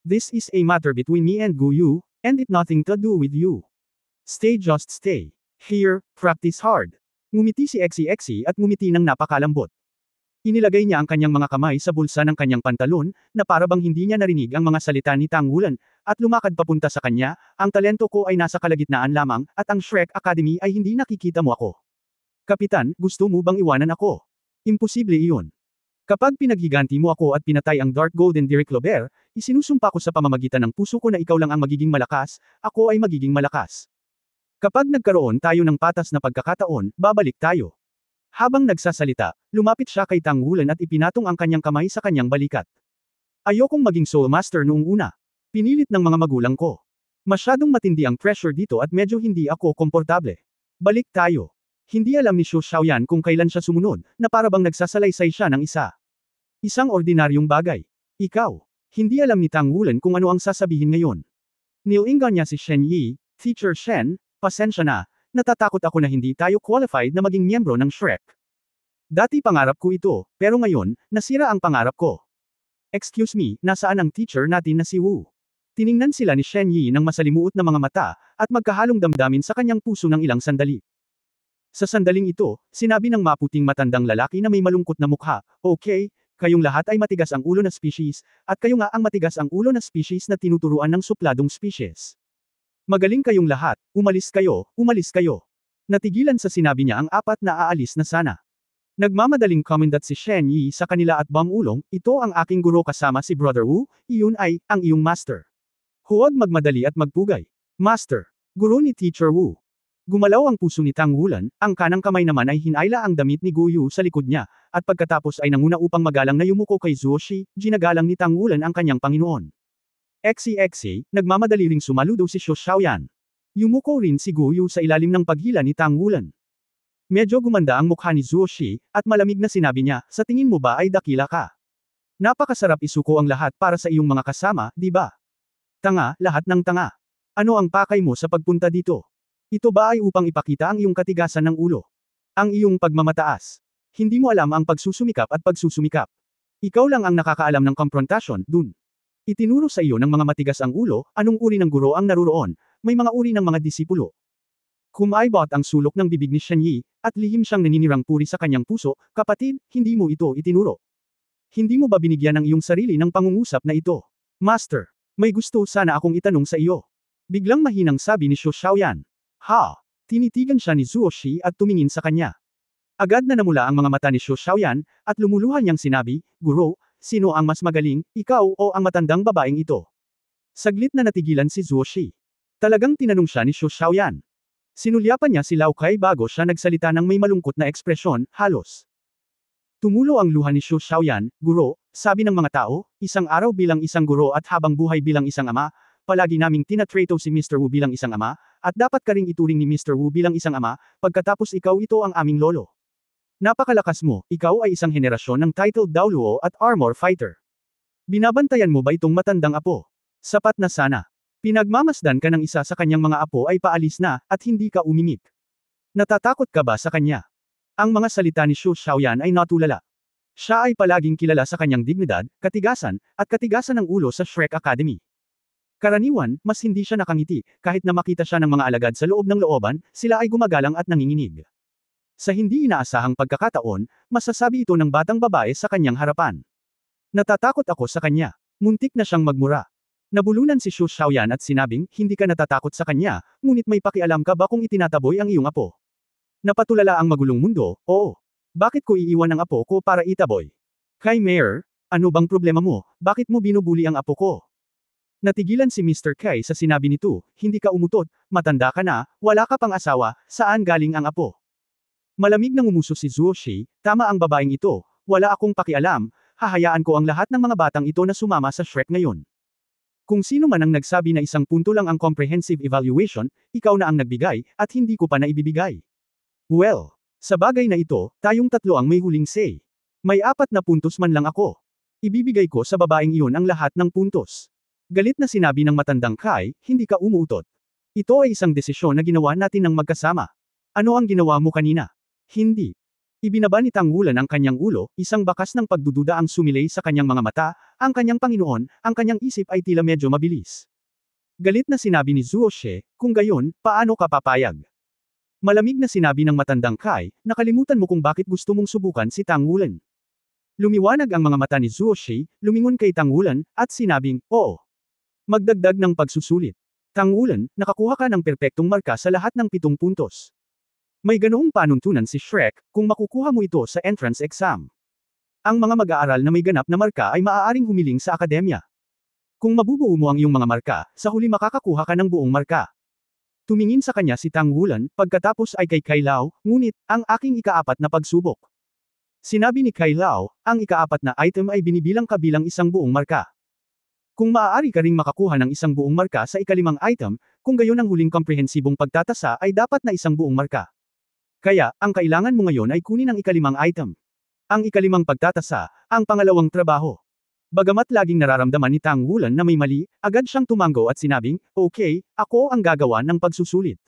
This is a matter between me and Guyu, and it nothing to do with you. Just stay. Here, practice hard. Ngumiti si Eksi at ngumiti ng napakalambot. Inilagay niya ang kanyang mga kamay sa bulsa ng kanyang pantalon, na parabang hindi niya narinig ang mga salita ni Tangwulan, at lumakad papunta sa kanya, ang talento ko ay nasa kalagitnaan lamang, at ang Shrek Academy ay hindi nakikita mo ako. Kapitan, gusto mo bang iwanan ako? Imposible iyon. Kapag pinaghiganti mo ako at pinatay ang Dark Golden Dirk Clover, isinusumpa ko sa pamamagitan ng puso ko na ikaw lang ang magiging malakas, ako ay magiging malakas. Kapag nagkaroon tayo ng patas na pagkakataon, babalik tayo. Habang nagsasalita, lumapit siya kay Tangwulan at ipinatong ang kanyang kamay sa kanyang balikat. Ayokong maging Soul Master noong una. Pinilit ng mga magulang ko. Masyadong matindi ang pressure dito at medyo hindi ako komportable. Balik tayo. Hindi alam ni Shu Xiaoyan kung kailan siya sumunod, na parabang nagsasalaysay siya ng isa. Isang ordinaryong bagay. Ikaw. Hindi alam ni Tangwulan kung ano ang sasabihin ngayon. Nilingan niya si Shen Yi, Teacher Shen, pasensya na, natatakot ako na hindi tayo qualified na maging miyembro ng Shrek. Dati pangarap ko ito, pero ngayon, nasira ang pangarap ko. Excuse me, nasaan ang teacher natin na si Wu? Tiningnan sila ni Shen Yi ng masalimuot na mga mata, at magkahalong damdamin sa kanyang puso ng ilang sandali. Sa sandaling ito, sinabi ng maputing matandang lalaki na may malungkot na mukha, okay, kayong lahat ay matigas ang ulo na species, at kayo nga ang matigas ang ulo na species na tinuturuan ng supladong species. Magaling kayong lahat, umalis kayo, umalis kayo. Natigilan sa sinabi niya ang apat na aalis na sana. Nagmamadaling komendat si Shen Yi sa kanila at bumulong, ito ang aking guro kasama si Brother Wu, iyon ay, ang iyong master. Huwag magmadali at magpugay. Master. Guro ni Teacher Wu. Gumalaw ang puso ni Tangwulan, ang kanang kamay naman ay hinayla ang damit ni Guyu sa likod niya, at pagkatapos ay nanguna upang magalang na yumuko kay Zuo Shi, ginagalang ni Tangwulan ang kanyang Panginoon. Eksi, nagmamadali ring sumaludo si Shu Xiaoyan. Yumuko rin si Guyu sa ilalim ng paghila ni Tangwulan. Medyo gumanda ang mukha ni Zuo Shi, at malamig na sinabi niya, sa tingin mo ba ay dakila ka? Napakasarap isuko ang lahat para sa iyong mga kasama, di ba? Tanga, lahat ng tanga. Ano ang pakay mo sa pagpunta dito? Ito ba ay upang ipakita ang iyong katigasan ng ulo? Ang iyong pagmamataas. Hindi mo alam ang pagsusumikap at pagsusumikap. Ikaw lang ang nakakaalam ng komprontasyon, dun. Itinuro sa iyo ng mga matigas ang ulo, anong uri ng guro ang naruroon, may mga uri ng mga disipulo. Kumaibot ang sulok ng bibig ni Shen Yi, at lihim siyang naninirang puri sa kanyang puso, kapatid, hindi mo ito itinuro. Hindi mo ba binigyan ng iyong sarili ng pangungusap na ito? Master, may gusto sana akong itanong sa iyo. Biglang mahinang sabi ni Xu Xiaoyan. Ha! Tinitigan siya ni Zuo Shi at tumingin sa kanya. Agad na namula ang mga mata ni Xu Xiaoyan, at lumuluhan niyang sinabi, Guro, sino ang mas magaling, ikaw o ang matandang babaeng ito? Saglit na natigilan si Zuo Shi. Talagang tinanong siya ni Xu Xiaoyan. Sinulyapan niya si Lao Kai bago siya nagsalita ng may malungkot na ekspresyon, halos. Tumulo ang luha ni Xu Xiaoyan, Guro, sabi ng mga tao, isang araw bilang isang guro at habang buhay bilang isang ama, palagi naming tinatrato si Mr. Wu bilang isang ama, at dapat ka ring ituring ni Mr. Wu bilang isang ama, pagkatapos ikaw ito ang aming lolo. Napakalakas mo, ikaw ay isang henerasyon ng titled Daoluo at Armor Fighter. Binabantayan mo ba itong matandang apo? Sapat na sana. Pinagmamasdan ka ng isa sa kanyang mga apo ay paalis na, at hindi ka umimik. Natatakot ka ba sa kanya? Ang mga salita ni Xu Xiaoyan ay natulala. Siya ay palaging kilala sa kanyang dignidad, katigasan, at katigasan ng ulo sa Shrek Academy. Karaniwan, mas hindi siya nakangiti, kahit na makita siya ng mga alagad sa loob ng looban, sila ay gumagalang at nanginginig. Sa hindi inaasahang pagkakataon, masasabi ito ng batang babae sa kanyang harapan. Natatakot ako sa kanya. Muntik na siyang magmura. Nabulunan si Xu Xiaoyan at sinabing, hindi ka natatakot sa kanya, ngunit may pakialam ka ba kung itinataboy ang iyong apo? Napatulala ang magulong mundo, oo. Bakit ko iiwan ang apo ko para itaboy? Kay Mayor, ano bang problema mo, bakit mo binubuli ang apo ko? Natigilan si Mr. Kai sa sinabi nito, hindi ka umutot, matanda ka na, wala ka pang asawa, saan galing ang apo? Malamig nang umuso si Zuo Shi, tama ang babaeng ito, wala akong pakialam, hahayaan ko ang lahat ng mga batang ito na sumama sa Shrek ngayon. Kung sino man ang nagsabi na 1 punto lang ang comprehensive evaluation, ikaw na ang nagbigay, at hindi ko pa naibibigay. Well, sa bagay na ito, tayong tatlo ang may huling say. May 4 na puntos man lang ako. Ibibigay ko sa babaeng iyon ang lahat ng puntos. Galit na sinabi ng matandang Kai, hindi ka umuutot. Ito ay isang desisyon na ginawa natin ng magkasama. Ano ang ginawa mo kanina? Hindi. Ibinaba ni Tang Wulan ang kanyang ulo, isang bakas ng pagdududa ang sumilay sa kanyang mga mata, ang kanyang Panginoon, ang kanyang isip ay tila medyo mabilis. Galit na sinabi ni Zuo Shi, kung gayon, paano ka papayag? Malamig na sinabi ng matandang Kai, nakalimutan mo kung bakit gusto mong subukan si Tang Wulan. Lumiwanag ang mga mata ni Zuo Shi, lumingon kay Tang Wulan, at sinabing, oo. Magdagdag ng pagsusulit. Tang Wulan, nakakuha ka ng perpektong marka sa lahat ng 7 puntos. May ganoong panuntunan si Shrek, kung makukuha mo ito sa entrance exam. Ang mga mag-aaral na may ganap na marka ay maaaring humiling sa akademya. Kung mabubuo mo ang iyong mga marka, sa huli makakakuha ka ng buong marka. Tumingin sa kanya si Tang Wulan, pagkatapos ay kay Kai Lao, ngunit, ang aking ika-4 na pagsubok. Sinabi ni Kai Lao, ang ika-4 na item ay binibilang kabilang isang buong marka. Kung maaari ka ring makakuha ng isang buong marka sa ika-5 item, kung gayon ang huling komprehensibong pagtatasa ay dapat na isang buong marka. Kaya, ang kailangan mo ngayon ay kunin ang ika-5 item. Ang ika-5 pagtatasa, ang pangalawang trabaho. Bagamat laging nararamdaman ni Tang Wulan na may mali, agad siyang tumango at sinabing, okay, ako ang gagawa ng pagsusulit.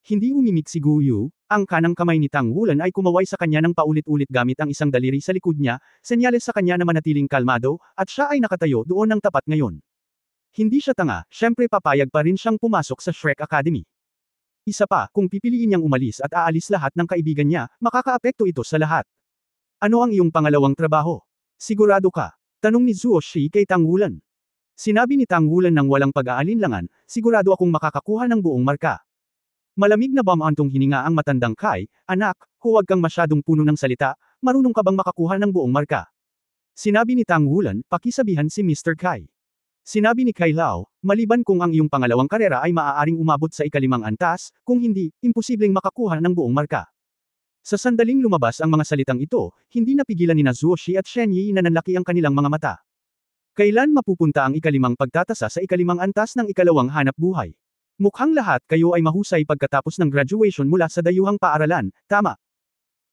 Hindi umimik si Gu Yu, ang kanang kamay ni Tang Wulan ay kumaway sa kanya ng paulit-ulit gamit ang isang daliri sa likod niya, senyales sa kanya na manatiling kalmado, at siya ay nakatayo doon ng tapat ngayon. Hindi siya tanga, syempre papayag pa rin siyang pumasok sa Shrek Academy. Isa pa, kung pipiliin niyang umalis at aalis lahat ng kaibigan niya, makakaapekto ito sa lahat. Ano ang iyong pangalawang trabaho? Sigurado ka? Tanong ni Zuo Shi kay Tang Wulan. Sinabi ni Tang Wulan ng walang pag-aalinlangan, sigurado akong makakakuha ng buong marka. Malamig na bamantong hininga ang matandang Kai, anak, huwag kang masyadong puno ng salita, marunong ka bang makakuha ng buong marka? Sinabi ni Tang Wulan, pakisabihan si Mr. Kai. Sinabi ni Kai Lao, maliban kung ang iyong pangalawang karera ay maaaring umabot sa ika-5 antas, kung hindi, imposibleng makakuha ng buong marka. Sa sandaling lumabas ang mga salitang ito, hindi napigilan ni Zuo Shi at Shen Yi na nanlaki ang kanilang mga mata. Kailan mapupunta ang ika-5 pagtatasa sa ika-5 antas ng ikalawang hanap buhay? Mukhang lahat kayo ay mahusay pagkatapos ng graduation mula sa dayuhang paaralan, tama?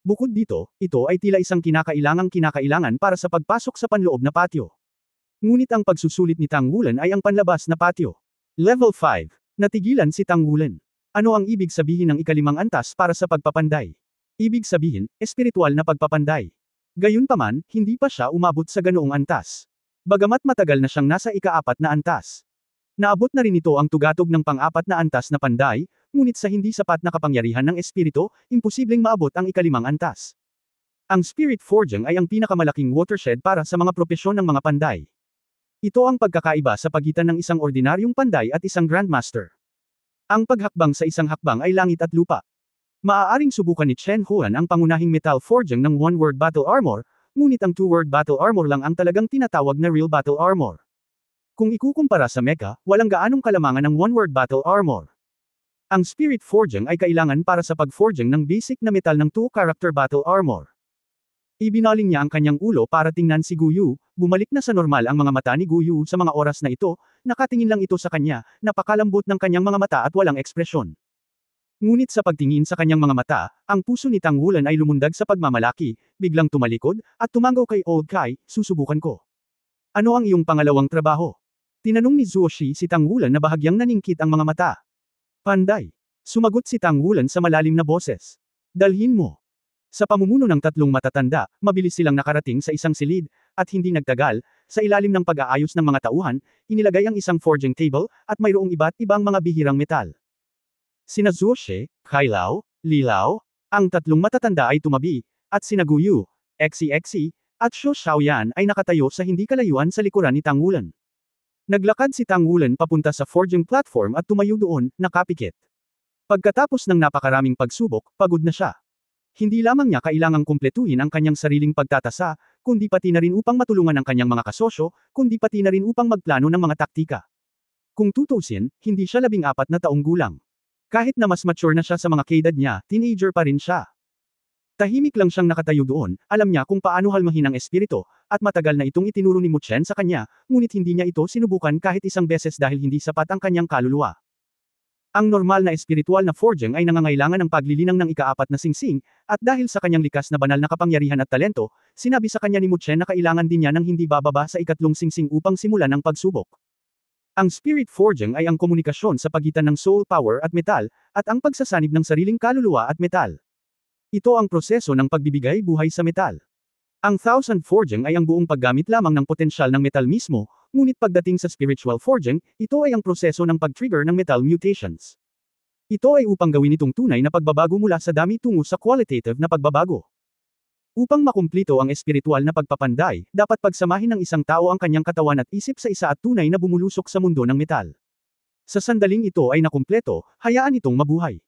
Bukod dito, ito ay tila isang kinakailangan para sa pagpasok sa panloob na patio. Ngunit ang pagsusulit ni Tang Wulan ay ang panlabas na patio. Level 5. Natigilan si Tang Wulan. Ano ang ibig sabihin ng ikalimang antas para sa pagpapanday? Ibig sabihin, espiritual na pagpapanday. Gayunpaman, hindi pa siya umabot sa ganoong antas. Bagamat matagal na siyang nasa ika-4 na antas. Naabot na rin ito ang tugatog ng pang-4 na antas na panday, ngunit sa hindi sapat na kapangyarihan ng espiritu, imposibleng maabot ang ikalimang antas. Ang Spirit Forging ay ang pinakamalaking watershed para sa mga propesyon ng mga panday. Ito ang pagkakaiba sa pagitan ng isang ordinaryong panday at isang Grandmaster. Ang paghakbang sa isang hakbang ay langit at lupa. Maaaring subukan ni Chen Huan ang pangunahing metal forging ng one-word battle armor, ngunit ang two-word battle armor lang ang talagang tinatawag na real battle armor. Kung ikukumpara sa mecha, walang gaanong kalamangan ng one-word battle armor. Ang Spirit Forging ay kailangan para sa pag-forging ng basic na metal ng two-character battle armor. Ibinaling niya ang kanyang ulo para tingnan si Guyu, bumalik na sa normal ang mga mata ni Guyu sa mga oras na ito, nakatingin lang ito sa kanya, napakalambot ng kanyang mga mata at walang ekspresyon. Ngunit sa pagtingin sa kanyang mga mata, ang puso ni Tang Wulan ay lumundag sa pagmamalaki, biglang tumalikod, at tumango kay Old Kai, susubukan ko. Ano ang iyong pangalawang trabaho? Tinanong ni Zuo Shi si Tang Wulan na bahagyang naningkit ang mga mata. Panday. Sumagot si Tang Wulan sa malalim na boses. Dalhin mo. Sa pamumuno ng tatlong matatanda, mabilis silang nakarating sa isang silid, at hindi nagtagal, sa ilalim ng pag-aayos ng mga tauhan, inilagay ang isang forging table, at mayroong iba't ibang mga bihirang metal. Sina Zuo Shi, Kai Lao, Li Lao, ang tatlong matatanda ay tumabi, at sina Guyu, Xi, at Shu Xiaoyan ay nakatayo sa hindi kalayuan sa likuran ni Tang Wulan. Naglakad si Tang Wulan papunta sa forging platform at tumayo doon, nakapikit. Pagkatapos ng napakaraming pagsubok, pagod na siya. Hindi lamang niya kailangang kumpletuhin ang kanyang sariling pagtatasa, kundi pati na rin upang matulungan ang kanyang mga kasosyo, kundi pati na rin upang magplano ng mga taktika. Kung tutusin, hindi siya 14 na taong gulang. Kahit na mas mature na siya sa mga kaedad niya, teenager pa rin siya. Tahimik lang siyang nakatayo doon, alam niya kung paano halmahin ang espiritu, at matagal na itong itinuro ni Mu Chen sa kanya, ngunit hindi niya ito sinubukan kahit isang beses dahil hindi sapat ang kanyang kaluluwa. Ang normal na espiritual na forging ay nangangailangan ng paglilinang ng ika-4 na singsing, at dahil sa kanyang likas na banal na kapangyarihan at talento, sinabi sa kanya ni Mu Chen na kailangan din niya ng hindi bababa sa ikatlong singsing upang simulan ang pagsubok. Ang spirit forging ay ang komunikasyon sa pagitan ng soul power at metal, at ang pagsasanib ng sariling kaluluwa at metal. Ito ang proseso ng pagbibigay buhay sa metal. Ang thousand forging ay ang buong paggamit lamang ng potensyal ng metal mismo, ngunit pagdating sa spiritual forging, ito ay ang proseso ng pag-trigger ng metal mutations. Ito ay upang gawin itong tunay na pagbabago mula sa dami tungo sa qualitative na pagbabago. Upang makumplito ang espiritual na pagpapanday, dapat pagsamahin ng isang tao ang kanyang katawan at isip sa isa at tunay na bumulusok sa mundo ng metal. Sa sandaling ito ay nakumpleto, hayaan itong mabuhay.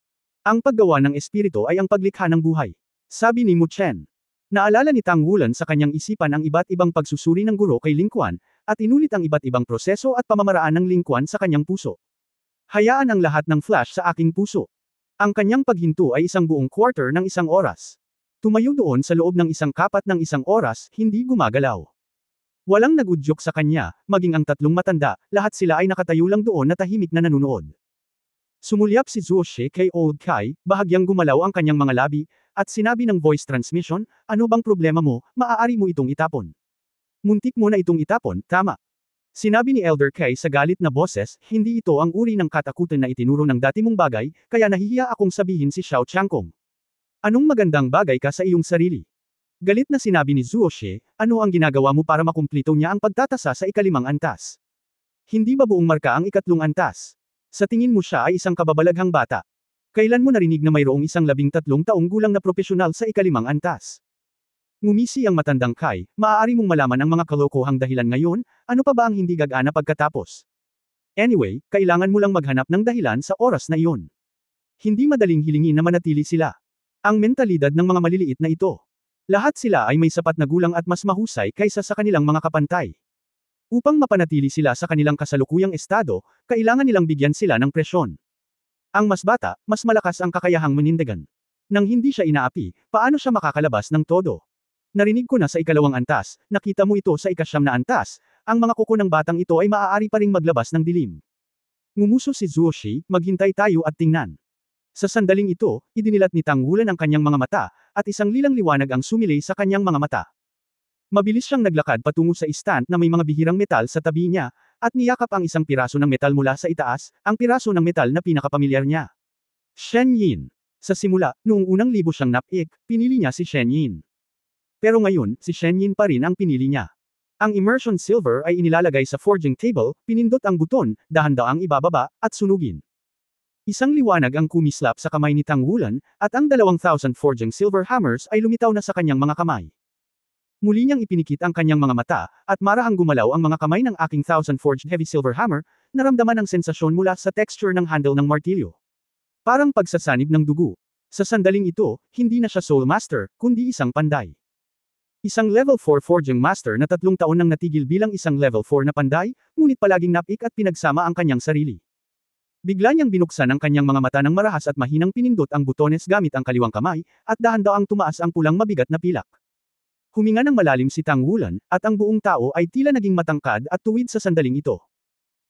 Ang paggawa ng espiritu ay ang paglikha ng buhay. Sabi ni Mu Chen. Naalala ni Tang Wulan sa kanyang isipan ang iba't ibang pagsusuri ng guro kay Ling Quan, at inulit ang iba't ibang proseso at pamamaraan ng Ling Quan sa kanyang puso. Hayaan ang lahat ng flash sa aking puso. Ang kanyang paghinto ay isang buong quarter ng isang oras. Tumayo doon sa loob ng isang kapat ng isang oras, hindi gumagalaw. Walang nagudyok sa kanya, maging ang tatlong matanda, lahat sila ay nakatayo lang doon na tahimik na nanunood. Sumulyap si Zuo Shi kay Old Kai, bahagyang gumalaw ang kanyang mga labi, at sinabi ng voice transmission, ano bang problema mo, maaari mo itong itapon. Muntik mo na itong itapon, tama. Sinabi ni Elder Kai sa galit na boses, hindi ito ang uri ng katakutan na itinuro ng dati mong bagay, kaya nahihiya akong sabihin si Xiao Changkong. Anong magandang bagay ka sa iyong sarili? Galit na sinabi ni Zuo Shi, ano ang ginagawa mo para makumplito niya ang pagtatasa sa ikalimang antas? Hindi ba buong marka ang ikatlong antas? Sa tingin mo siya ay isang kababalaghang bata. Kailan mo narinig na mayroong isang 13 taong gulang na propesyonal sa ikalimang antas? Ngumisi ang matandang Kai, maaari mong malaman ang mga kalokohang dahilan ngayon, ano pa ba ang hindi gagana pagkatapos? Anyway, kailangan mo lang maghanap ng dahilan sa oras na iyon. Hindi madaling hilingin na manatili sila. Ang mentalidad ng mga maliliit na ito. Lahat sila ay may sapat na gulang at mas mahusay kaysa sa kanilang mga kapantay. Upang mapanatili sila sa kanilang kasalukuyang estado, kailangan nilang bigyan sila ng presyon. Ang mas bata, mas malakas ang kakayahang manindigan. Nang hindi siya inaapi, paano siya makakalabas ng todo? Narinig ko na sa ikalawang antas, nakita mo ito sa ikasyam na antas, ang mga kuko ng batang ito ay maaari pa ring maglabas ng dilim. Ngumuso si Zuoshi, maghintay tayo at tingnan. Sa sandaling ito, idinilat ni Tang Wulan ang kanyang mga mata, at isang lilang liwanag ang sumilay sa kanyang mga mata. Mabilis siyang naglakad patungo sa istant na may mga bihirang metal sa tabi niya, at niyakap ang isang piraso ng metal mula sa itaas, ang piraso ng metal na pinakapamilyar niya. Shen Yin. Sa simula, noong unang libo siyang napik, pinili niya si Shen Yin. Pero ngayon, si Shen Yin pa rin ang pinili niya. Ang immersion silver ay inilalagay sa forging table, pinindot ang buton, dahan-daang ibababa, at sunugin. Isang liwanag ang kumislap sa kamay ni Tang Wulan, at ang 2,000 forging silver hammers ay lumitaw na sa kanyang mga kamay. Muli niyang ipinikit ang kanyang mga mata, at marahang gumalaw ang mga kamay ng aking 1,000 forged heavy silver hammer, naramdaman ang sensasyon mula sa texture ng handle ng martilyo. Parang pagsasanib ng dugo. Sa sandaling ito, hindi na siya soul master, kundi isang panday. Isang level 4 forging master na 3 taon nang natigil bilang isang level 4 na panday, ngunit palaging napik at pinagsama ang kanyang sarili. Bigla niyang binuksan ang kanyang mga mata ng marahas at mahinang pinindot ang butones gamit ang kaliwang kamay, at dahan-daang tumaas ang pulang mabigat na pilak. Huminga ng malalim si Tang Wulan, at ang buong tao ay tila naging matangkad at tuwid sa sandaling ito.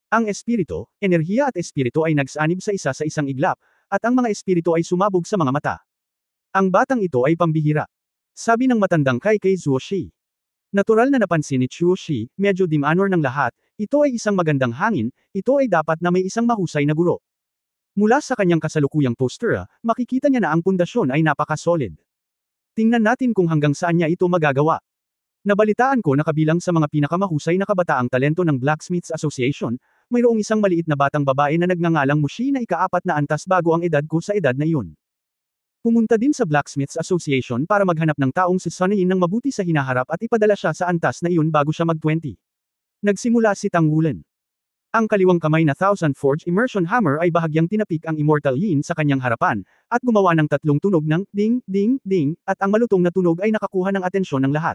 Ang espiritu, enerhiya at espiritu ay nagsanib sa isang iglap, at ang mga espiritu ay sumabog sa mga mata. Ang batang ito ay pambihira. Sabi ng matandang kay Zuoshi. Natural na napansin ni Zuoshi, medyo dim-honor ng lahat, ito ay isang magandang hangin, ito ay dapat na may isang mahusay na guro. Mula sa kanyang kasalukuyang poster, makikita niya na ang pundasyon ay napaka-solid. Tingnan natin kung hanggang saan niya ito magagawa. Nabalitaan ko na kabilang sa mga pinakamahusay na kabataang talento ng Blacksmiths Association, mayroong isang maliit na batang babae na nagngangalang Mushi na ika-4 na antas bago ang edad ko sa edad na iyon. Pumunta din sa Blacksmiths Association para maghanap ng taong sisanayin ng mabuti sa hinaharap at ipadala siya sa antas na iyon bago siya mag-20. Nagsimula si Tang Wulan. Ang kaliwang kamay na 1,000 Forge Immersion Hammer ay bahagyang tinapik ang Immortal Yin sa kanyang harapan, at gumawa ng 3 tunog ng ding, ding, ding, at ang malutong na tunog ay nakakuha ng atensyon ng lahat.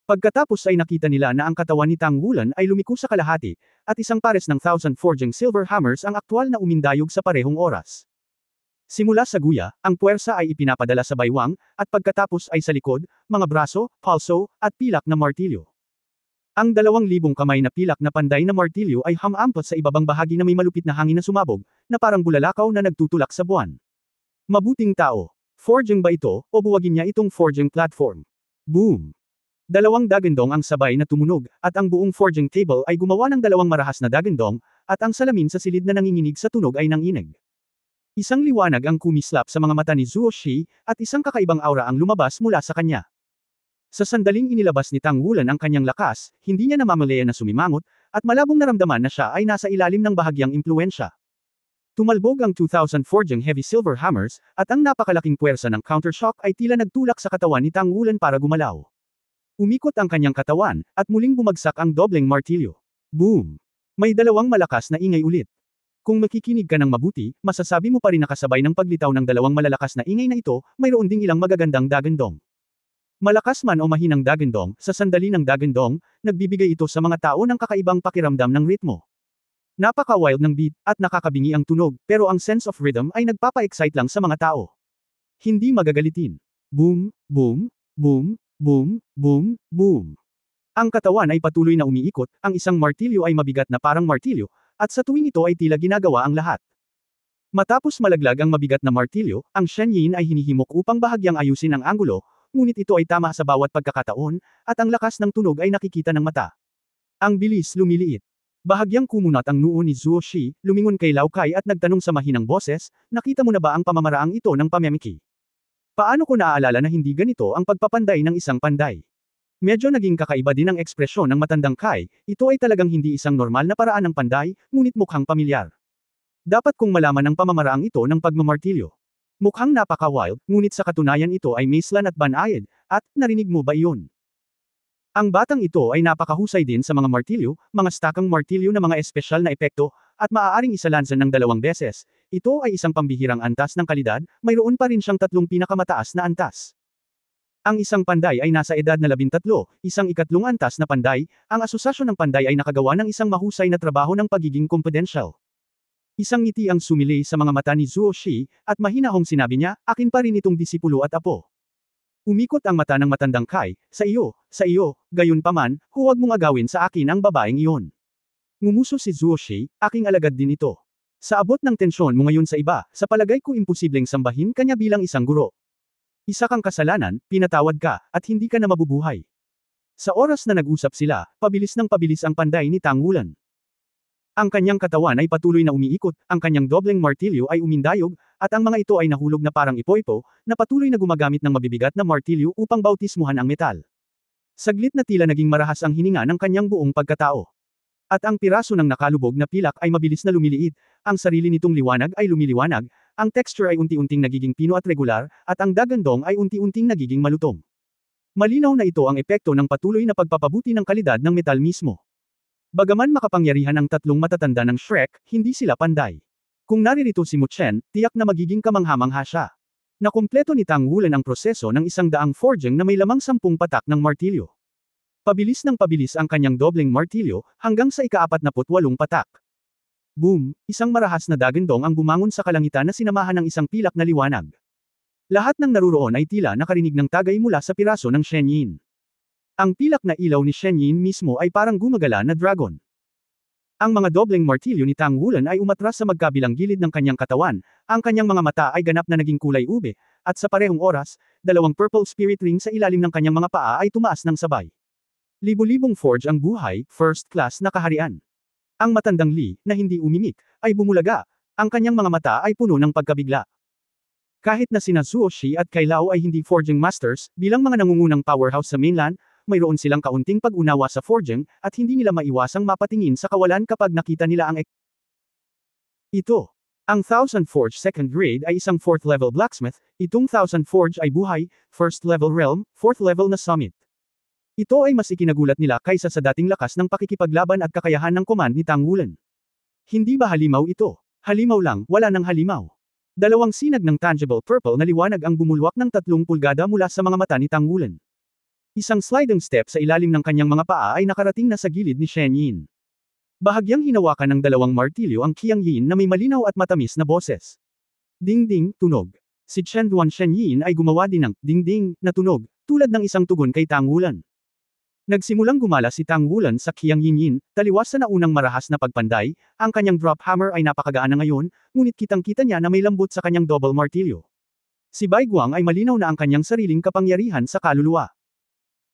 Pagkatapos ay nakita nila na ang katawan ni Tang Wulan ay lumiko sa kalahati, at isang pares ng 1,000 Forging Silver Hammers ang aktwal na umindayog sa parehong oras. Simula sa guya, ang puwersa ay ipinapadala sa baywang, at pagkatapos ay sa likod, mga braso, palso, at pilak na martilyo. Ang 2,000 kamay na pilak na panday na martilyo ay hamampot sa ibabang bahagi na may malupit na hangin na sumabog, na parang bulalakaw na nagtutulak sa buwan. Mabuting tao. Forging ba ito, o buwagin niya itong forging platform? Boom! 2 dagandong ang sabay na tumunog, at ang buong forging table ay gumawa ng 2 marahas na dagandong, at ang salamin sa silid na nanginginig sa tunog ay nanginig. Isang liwanag ang kumislap sa mga mata ni Zuoshi, at isang kakaibang aura ang lumabas mula sa kanya. Sa sandaling inilabas ni Tang Wulan ang kanyang lakas, hindi niya namamalaya na sumimangot, at malabong naramdaman na siya ay nasa ilalim ng bahagyang impluensya. Tumalbog ang 2,000 forging heavy silver hammers, at ang napakalaking puwersa ng countershock ay tila nagtulak sa katawan ni Tang Wulan para gumalaw. Umikot ang kanyang katawan, at muling bumagsak ang dobleng martilyo. Boom! May 2 malakas na ingay ulit. Kung makikinig ka ng mabuti, masasabi mo pa rin nakasabay ng paglitaw ng 2 malalakas na ingay na ito, mayroon ding ilang magagandang dagandong. Malakas man o mahinang dagandong, sa sandali ng dagandong, nagbibigay ito sa mga tao ng kakaibang pakiramdam ng ritmo. Napaka-wild ng beat, at nakakabingi ang tunog, pero ang sense of rhythm ay nagpapa-excite lang sa mga tao. Hindi magagalitin. Boom, boom, boom, boom, boom, boom. Ang katawan ay patuloy na umiikot, ang isang martilyo ay mabigat na parang martilyo, at sa tuwing ito ay tila ginagawa ang lahat. Matapos malaglag ang mabigat na martilyo, ang Shen Yin ay hinihimok upang bahagyang ayusin ang anggulo, ngunit ito ay tama sa bawat pagkakataon, at ang lakas ng tunog ay nakikita ng mata. Ang bilis lumiliit. Bahagyang kumunat ang noo ni Zuoshi, lumingon kay Lao Kai at nagtanong sa mahinang boses, nakita mo na ba ang pamamaraang ito ng pamemiki? Paano ko naaalala na hindi ganito ang pagpapanday ng isang panday? Medyo naging kakaiba din ang ekspresyon ng matandang Kai, ito ay talagang hindi isang normal na paraan ng panday, ngunit mukhang pamilyar. Dapat kong malaman ang pamamaraang ito ng pagmamartilyo. Mukhang napaka-wild, ngunit sa katunayan ito ay maislan at banayad, at, narinig mo ba iyon? Ang batang ito ay napakahusay din sa mga martilyo, mga stakang martilyo na mga espesyal na epekto, at maaaring isalansan ng 2 beses. Ito ay isang pambihirang antas ng kalidad, mayroon pa rin siyang 3 pinakamataas na antas. Ang isang panday ay nasa edad na 13, isang ikatlong antas na panday, ang asosasyon ng panday ay nakagawa ng isang mahusay na trabaho ng pagiging confidential. Isang ngiti ang sumilay sa mga mata ni Zuoshi, at mahinahong sinabi niya, akin pa rin itong disipulo at apo. Umikot ang mata ng matandang Kai, sa iyo, gayunpaman, huwag mong agawin sa akin ang babaeng iyon. Ngumuso si Zuoshi, aking alagad din ito. Sa abot ng tensyon mo ngayon sa iba, sa palagay ko imposibleng sambahin kanya bilang isang guro. Isa kang kasalanan, pinatawad ka, at hindi ka na mabubuhay. Sa oras na nag-usap sila, pabilis ng pabilis ang panday ni Tang Wulan. Ang kanyang katawan ay patuloy na umiikot, ang kanyang dobleng martilyo ay umindayog, at ang mga ito ay nahulog na parang ipoipo, na patuloy na gumagamit ng mabibigat na martilyo upang bautismuhan ang metal. Saglit na tila naging marahas ang hininga ng kanyang buong pagkatao. At ang piraso ng nakalubog na pilak ay mabilis na lumiliit, ang sarili nitong liwanag ay lumiliwanag, ang texture ay unti-unting nagiging pino at regular, at ang dagandong ay unti-unting nagiging malutong. Malinaw na ito ang epekto ng patuloy na pagpapabuti ng kalidad ng metal mismo. Bagaman makapangyarihan ang tatlong matatanda ng Shrek, hindi sila panday. Kung naririto si Mu Chen, tiyak na magiging kamangha-mangha siya. Nakumpleto ni Tang Wulan ang proseso ng 100 forging na may lamang 10 patak ng martilyo. Pabilis ng pabilis ang kanyang dobleng martilyo, hanggang sa ika-48 patak. Boom! Isang marahas na dagandong ang bumangon sa kalangitan na sinamahan ng isang pilak na liwanag. Lahat ng naruroon ay tila nakarinig ng tagay mula sa piraso ng Shen Yin. Ang pilak na ilaw ni Shen Yin mismo ay parang gumagala na dragon. Ang mga dobleng martilyo ni Tang Wulan ay umatras sa magkabilang gilid ng kanyang katawan, ang kanyang mga mata ay ganap na naging kulay ube, at sa parehong oras, 2 purple spirit ring sa ilalim ng kanyang mga paa ay tumaas ng sabay. Libo-libong forge ang buhay, first class na kaharian. Ang matandang Li, na hindi umimik, ay bumulaga, ang kanyang mga mata ay puno ng pagkabigla. Kahit na sina Zuoshi at Kai Lao ay hindi forging masters, bilang mga nangungunang powerhouse sa mainland, mayroon silang kaunting pag-unawa sa forging, at hindi nila maiwasang mapatingin sa kawalan kapag nakita nila ang ito. Ang 1000 Forge second grade ay isang 4th level blacksmith, itong 1000 Forge ay buhay, 1st level realm, 4th level na summit. Ito ay mas ikinagulat nila kaysa sa dating lakas ng pakikipaglaban at kakayahan ng command ni Tang Wulan. Hindi ba halimaw ito? Halimaw lang, wala nang halimaw. Dalawang sinag ng tangible purple na liwanag ang bumulwak ng 3 pulgada mula sa mga mata ni Tang Wulan. Isang sliding step sa ilalim ng kanyang mga paa ay nakarating na sa gilid ni Shen Yin. Bahagyang hinawakan ng 2 martilyo ang Qiang Yin na may malinaw at matamis na boses. Ding-ding, tunog. Si Chen Duan Shen Yin ay gumawa din ng ding-ding na tunog, tulad ng isang tugon kay Tang Wulan. Nagsimulang gumala si Tang Wulan sa Qiang Yin, taliwas sa naunang marahas na pagpanday, ang kanyang drop hammer ay napakagaan na ngayon, ngunit kitang-kita niya na may lambot sa kanyang double martilyo. Si Bai Guang ay malinaw na ang kanyang sariling kapangyarihan sa kaluluwa.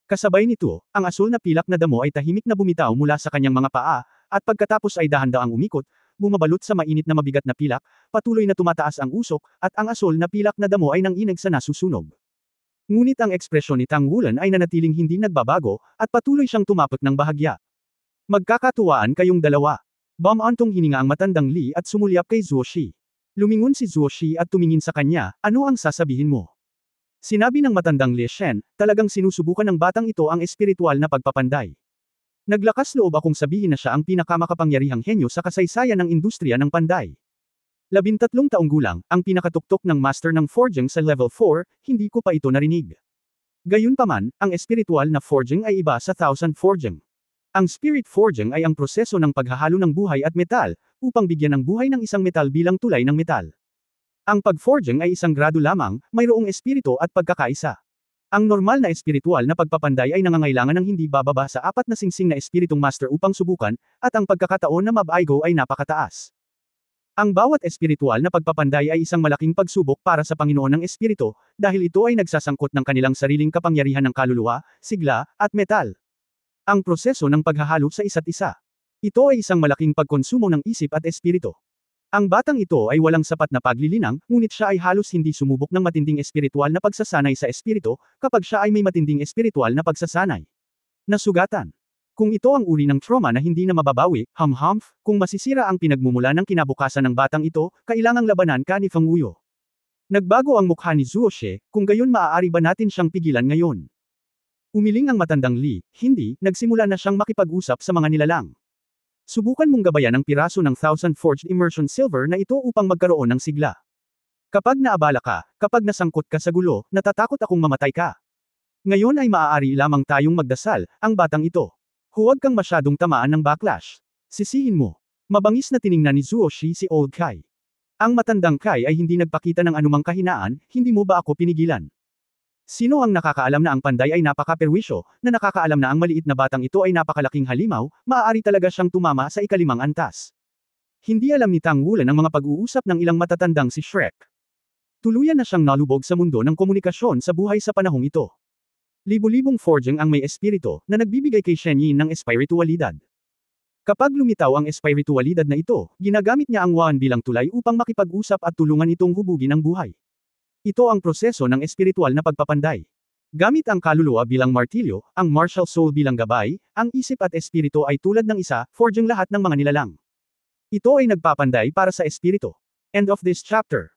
Kasabay nito, ang asul na pilak na damo ay tahimik na bumitaw mula sa kanyang mga paa, at pagkatapos ay dahan-daang umikot, bumabalot sa mainit na mabigat na pilak, patuloy na tumataas ang usok, at ang asul na pilak na damo ay nanginig sa nasusunog. Ngunit ang ekspresyon ni Tang Wulan ay nanatiling hindi nagbabago, at patuloy siyang tumapot ng bahagya. Magkakatuwaan kayong dalawa. Bumantong hininga ang matandang Li at sumulyap kay Zuoshi. Lumingon si Zuoshi at tumingin sa kanya, ano ang sasabihin mo? Sinabi ng matandang Li Shen, talagang sinusubukan ng batang ito ang espiritual na pagpapanday. Naglakas loob akong sabihin na siya ang pinakamakapangyarihang henyo sa kasaysayan ng industriya ng panday. 13 taong gulang, ang pinakatuktok ng master ng forging sa level 4, hindi ko pa ito narinig. Gayunpaman, ang espiritual na forging ay iba sa 1000 forging. Ang spirit forging ay ang proseso ng paghahalo ng buhay at metal, upang bigyan ng buhay ng isang metal bilang tulay ng metal. Ang pag-forging ay isang grado lamang, mayroong espiritu at pagkakaisa. Ang normal na espiritual na pagpapanday ay nangangailangan ng hindi bababa sa 4 na singsing na espiritong master upang subukan, at ang pagkakataon na mabaigo ay napakataas. Ang bawat espiritual na pagpapanday ay isang malaking pagsubok para sa Panginoon ng Espiritu, dahil ito ay nagsasangkot ng kanilang sariling kapangyarihan ng kaluluwa, sigla, at metal. Ang proseso ng paghahalo sa isa't isa. Ito ay isang malaking pagkonsumo ng isip at espiritu. Ang batang ito ay walang sapat na paglilinang, ngunit siya ay halos hindi sumubok ng matinding espiritual na pagsasanay sa espiritu, kapag siya ay may matinding espiritual na pagsasanay. Nasugatan. Kung ito ang uri ng trauma na hindi na mababawi, humph, kung masisira ang pinagmumula ng kinabukasan ng batang ito, kailangang labanan ka ni Feng Wuyo. Nagbago ang mukha ni Zuoshi, kung gayon maaari ba natin siyang pigilan ngayon? Umiling ang matandang Li, hindi, nagsimula na siyang makipag-usap sa mga nilalang. Subukan mong gabayan ang piraso ng 1000 Forged Immersion Silver na ito upang magkaroon ng sigla. Kapag naabala ka, kapag nasangkot ka sa gulo, natatakot akong mamatay ka. Ngayon ay maaari lamang tayong magdasal, ang batang ito. Huwag kang masyadong tamaan ng backlash. Sisihin mo. Mabangis na tiningnan ni Zuoshi si Old Kai. Ang matandang Kai ay hindi nagpakita ng anumang kahinaan, hindi mo ba ako pinigilan? Sino ang nakakaalam na ang panday ay napaka-perwisyo, na nakakaalam na ang maliit na batang ito ay napakalaking halimaw, maaari talaga siyang tumama sa ikalimang antas. Hindi alam ni Tang Wulan ang mga pag-uusap ng ilang matatandang si Shrek. Tuluyan na siyang nalubog sa mundo ng komunikasyon sa buhay sa panahong ito. Libo-libong forging ang may espiritu, na nagbibigay kay Shen Yin ng espiritualidad. Kapag lumitaw ang espiritualidad na ito, ginagamit niya ang Wan bilang tulay upang makipag-usap at tulungan itong hubugin ang buhay. Ito ang proseso ng espiritual na pagpapanday. Gamit ang kaluluwa bilang martilyo, ang martial soul bilang gabay, ang isip at espiritu ay tulad ng isa, forging lahat ng mga nilalang. Ito ay nagpapanday para sa espiritu. End of this chapter.